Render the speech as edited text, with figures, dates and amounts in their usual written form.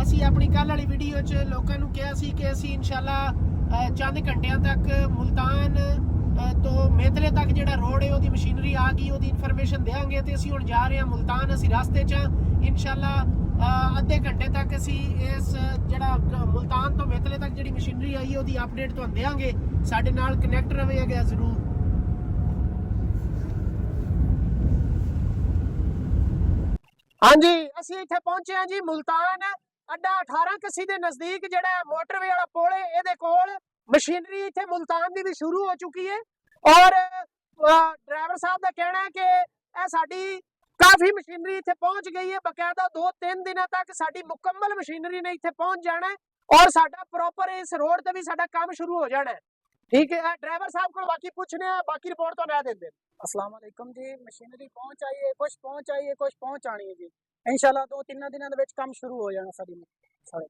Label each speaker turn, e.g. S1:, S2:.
S1: ਅਸੀਂ ਆਪਣੀ ਕੱਲ ਵਾਲੀ ਵੀਡੀਓ 'ਚ ਲੋਕਾਂ ਨੂੰ ਕਿਹਾ ਸੀ ਕਿ ਅਸੀਂ ਇਨਸ਼ਾਅੱਲਾ ਚੰਦ ਘੰਟਿਆਂ ਤੱਕ ਮੁਲਤਾਨ ਤੋਂ ਮੇਤਲੇ ਤੱਕ ਜਿਹੜਾ ਰੋਡ ਹੈ ਉਹਦੀ ਮਸ਼ੀਨਰੀ ਆ ਗਈ, ਉਹਦੀ ਇਨਫੋਰਮੇਸ਼ਨ ਦੇਵਾਂਗੇ। ਤੇ ਅਸੀਂ ਹੁਣ ਜਾ ਰਹੇ ਹਾਂ ਮੁਲਤਾਨ। ਅਸੀਂ ਰਸਤੇ 'ਚ ਇਨਸ਼ਾਅੱਲਾ ਅੱਧੇ ਘੰਟੇ ਤੱਕ ਅਸੀਂ ਇਸ ਜਿਹੜਾ ਮੁਲਤਾਨ ਤੋਂ ਮੇਤਲੇ ਤੱਕ ਜਿਹੜੀ ਮਸ਼ੀਨਰੀ ਆਈ ਉਹਦੀ ਅਪਡੇਟ ਤੁਹਾਨੂੰ ਦੇਵਾਂਗੇ। ਸਾਡੇ ਨਾਲ ਕਨੈਕਟ ਰਹੇਗਾ ਜ਼ਰੂਰ। ਹਾਂਜੀ, ਅਸੀਂ ਇੱਥੇ ਪਹੁੰਚੇ ਹਾਂ ਜੀ ਮੁਲਤਾਨ ਅੱਡਾ 18 ਕੱਸੀ ਦੇ ਨਜ਼ਦੀਕ ਜਿਹੜਾ ਮੋਟਰਵੇ ਵਾਲਾ ਪੁਲ ਹੈ ਇਹਦੇ ਕੋਲ ਮਸ਼ੀਨਰੀ ਇੱਥੇ ਮੁਲਤਾਨ ਦੀ ਵੀ ਸ਼ੁਰੂ ਹੋ ਚੁੱਕੀ ਹੈ। ਔਰ ਡਰਾਈਵਰ ਸਾਹਿਬ ਦਾ ਕਹਿਣਾ ਹੈ ਕਿ ਇਹ ਸਾਡੀ ਕਾਫੀ ਮਸ਼ੀਨਰੀ ਇੱਥੇ ਪਹੁੰਚ ਗਈ ਹੈ। ਬਕਾਇਦਾ 2-3 ਦਿਨਾਂ ਤੱਕ ਸਾਡੀ ਮੁਕੰਮਲ ਮਸ਼ੀਨਰੀ ਨੇ ਇੱਥੇ ਪਹੁੰਚ ਜਾਣਾ ਹੈ ਔਰ ਸਾਡਾ ਪ੍ਰੋਪਰ ਇਸ ਰੋਡ ਤੇ ਵੀ ਸਾਡਾ ਕੰਮ ਸ਼ੁਰੂ ਹੋ ਜਾਣਾ है। ठीक है, ड्राइवर साहब को बाकी पूछने बाकी रिपोर्ट तो ना देंगे।
S2: अस्सलाम वालेकुम जी। मशीनरी पहुंच आई है, कुछ पहुंच आई है, कुछ पहुंच आनी है जी। इंशाल्लाह 2-3 दिनों ਦੇ ਵਿੱਚ ਕੰਮ ਸ਼ੁਰੂ ਹੋ ਜਾਣਾ ਸਾਡੀ ਸਾਰੇ।